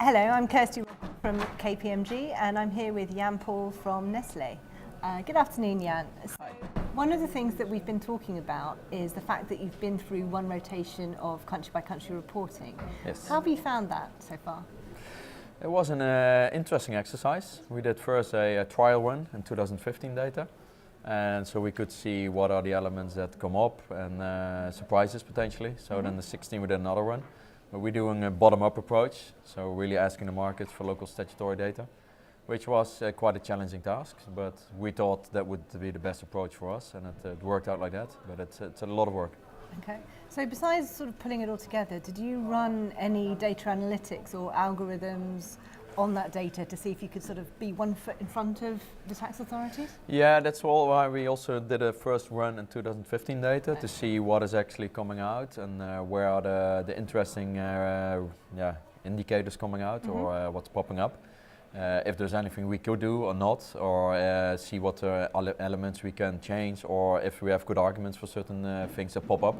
Hello, I'm Kirsty from KPMG and I'm here with Jan-Paul from Nestlé. Good afternoon, Jan. So, one of the things that we've been talking about is the fact that you've been through one rotation of country by country reporting. Yes. How have you found that so far? It was an interesting exercise. We did first a trial run in 2015 data, and so we could see what are the elements that come up and surprises potentially. So then the 16 we did another run. But we're doing a bottom-up approach, so really asking the market for local statutory data, which was quite a challenging task, but we thought that would be the best approach for us, and it worked out like that, but it's a lot of work. Okay, so besides sort of pulling it all together, did you run any data analytics or algorithms on that data to see if you could sort of be one foot in front of the tax authorities? Yeah, that's all why we also did a first run in 2015 data to see what is actually coming out and where are the interesting indicators coming out or what's popping up. If there's anything we could do or not, or see what elements we can change, or if we have good arguments for certain things that pop up.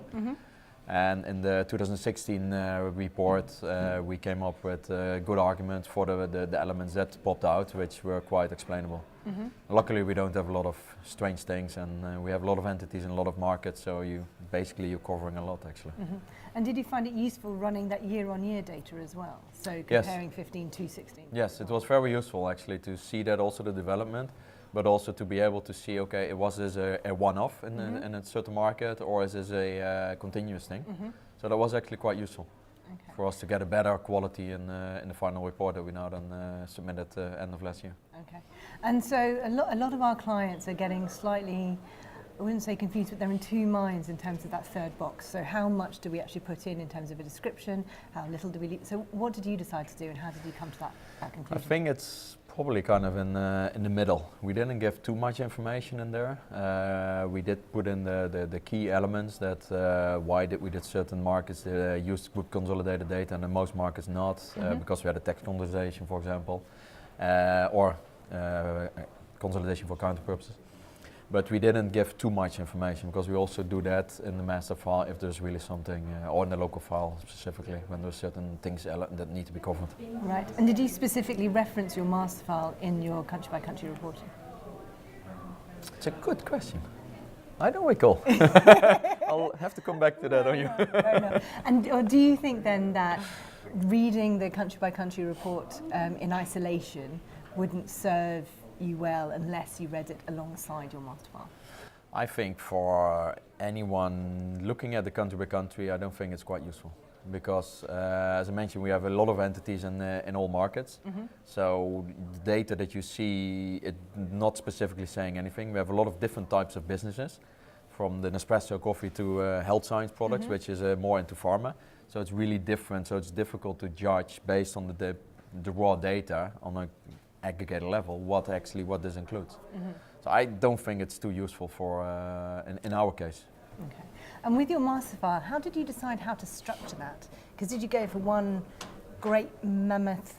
And in the 2016 report, we came up with good arguments for the elements that popped out, which were quite explainable. Luckily, we don't have a lot of strange things, and we have a lot of entities in a lot of markets, so you're covering a lot actually. And did you find it useful running that year-on-year data as well? So comparing 15 to 16? Yes, it was very useful actually to see that also the development, but also to be able to see, okay, was this a one-off in a certain market, or is this a continuous thing? So that was actually quite useful for us to get a better quality in the final report that we now then submitted end of last year. Okay, and so a lot of our clients are getting slightly, I wouldn't say confused, but they're in two minds in terms of that third box. So how much do we actually put in terms of a description? How little do we leave? So what did you decide to do, and how did you come to that conclusion? I think it's probably kind of in the middle. We didn't give too much information in there. We did put in the key elements that why did we did certain markets use group consolidated data and in most markets not, because we had a tax consolidation, for example, or consolidation for accounting purposes. But we didn't give too much information because we also do that in the master file if there's really something, or in the local file specifically, when there's certain things that need to be covered. Right, and did you specifically reference your master file in your country by country reporting? It's a good question. I don't recall. I'll have to come back to that on you. No. And do you think then that reading the country by country report in isolation wouldn't serve you well unless you read it alongside your master file? I think for anyone looking at the country by country, I don't think it's quite useful because, as I mentioned, we have a lot of entities in all markets. So the data that you see, it not specifically saying anything. We have a lot of different types of businesses, from the Nespresso coffee to health science products, which is more into pharma. So it's really different. So it's difficult to judge based on the raw data on a aggregated level what this includes. So I don't think it's too useful for in our case. Okay. And with your master file, how did you decide how to structure that? Because did you go for one great mammoth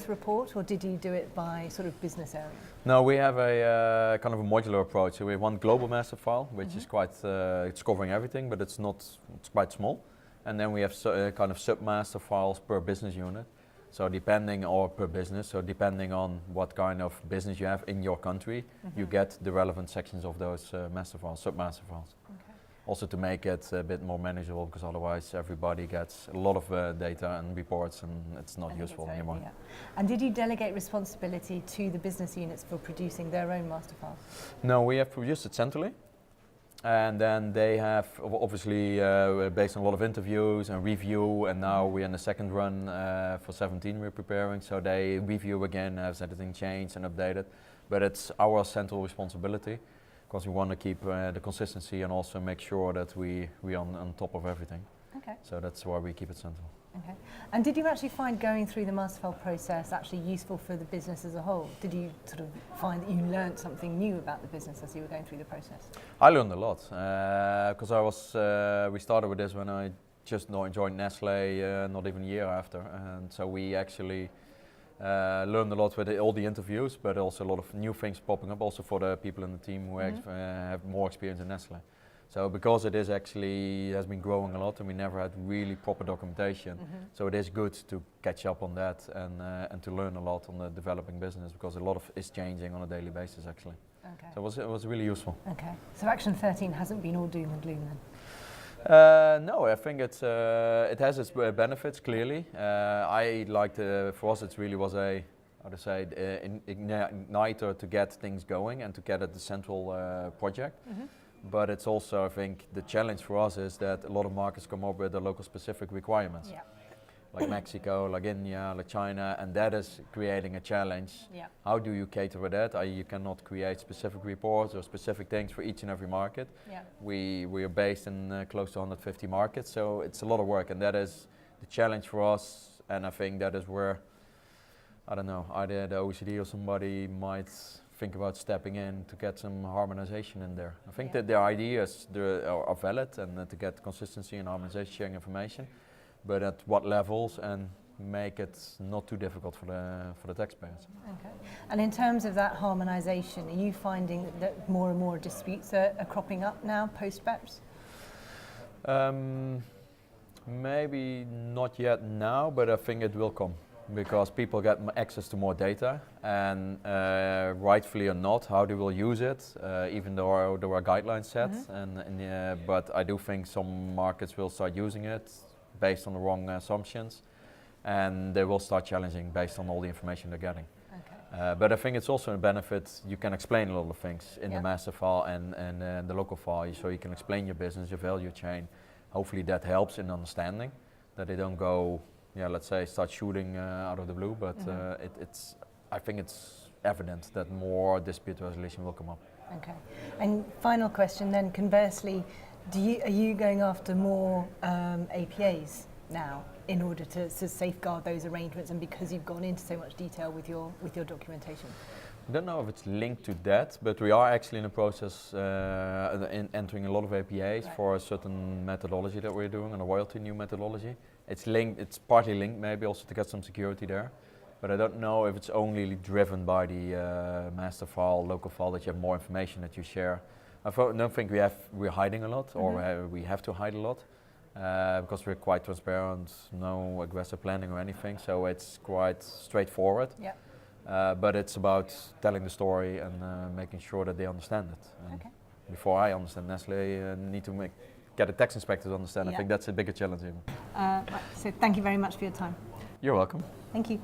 report, or did you do it by sort of business area? No, we have a kind of a modular approach. So we have one global master file, which is quite it's covering everything, but it's quite small. And then we have kind of sub-master files per business unit. So depending on what kind of business you have in your country, you get the relevant sections of those master files, sub-master files. Okay. Also to make it a bit more manageable, because otherwise everybody gets a lot of data and reports and it's not useful anymore. Yeah. And did you delegate responsibility to the business units for producing their own master files? No, we have produced it centrally. And then they have obviously based on a lot of interviews and review, and now we're in the second run for 17 we're preparing, so they review again, has anything changed and updated. But it's our central responsibility because we want to keep the consistency and also make sure that we on top of everything. Okay. So that's why we keep it central. Okay. And did you actually find going through the master file process actually useful for the business as a whole? Did you sort of find that you learned something new about the business as you were going through the process? I learned a lot because we started with this when I just joined Nestlé not even a year after, and so we actually learned a lot with all the interviews, but also a lot of new things popping up also for the people in the team who have more experience in Nestlé. So because it is actually has been growing a lot and we never had really proper documentation, so it is good to catch up on that and to learn a lot on the developing business because a lot of is changing on a daily basis actually. Okay. So it was really useful. Okay. So Action 13 hasn't been all doom and gloom then? No, I think it has its benefits clearly. I liked for us it really was a how to say igniter to get things going and to get at the central project. But it's also, I think, the challenge for us is that a lot of markets come up with the local specific requirements. Yeah. Like Mexico, like India, like China, and that is creating a challenge. Yeah. How do you cater for that? You cannot create specific reports or specific things for each and every market. Yeah. We are based in close to 150 markets, so it's a lot of work, and that is the challenge for us. And I think that is where, I don't know, either the OECD or somebody might think about stepping in to get some harmonization in there. I think that the ideas are valid and to get consistency and harmonization, sharing information, but at what levels and make it not too difficult for the taxpayers. Okay. And in terms of that harmonization, are you finding that more and more disputes are cropping up now post-BEPS? Maybe not yet now, but I think it will come. Because people get access to more data, and rightfully or not, how they will use it, even though there are guidelines set. But I do think some markets will start using it based on the wrong assumptions, and they will start challenging based on all the information they're getting. Okay. But I think it's also a benefit. You can explain a lot of things in the master file and the local file, so you can explain your business, your value chain. Hopefully that helps in understanding that they don't go. Yeah, let's say start shooting out of the blue, but I think it's evident that more dispute resolution will come up. Okay. And final question then, conversely, are you going after more APAs now in order to safeguard those arrangements, and because you've gone into so much detail with your documentation? I don't know if it's linked to that, but we are actually in the process entering a lot of APAs for a certain methodology that we're doing, and a royalty new methodology. It's linked. It's partly linked, maybe also to get some security there, but I don't know if it's only driven by the master file, local file, that you have more information that you share. I don't think we're hiding a lot, or we have to hide a lot, because we're quite transparent, no aggressive planning or anything, so it's quite straightforward. Yeah. But it's about telling the story and making sure that they understand it. And before I understand Nestlé, need to get a tax inspector to understand. I think that's a bigger challenge even. So thank you very much for your time. You're welcome. Thank you.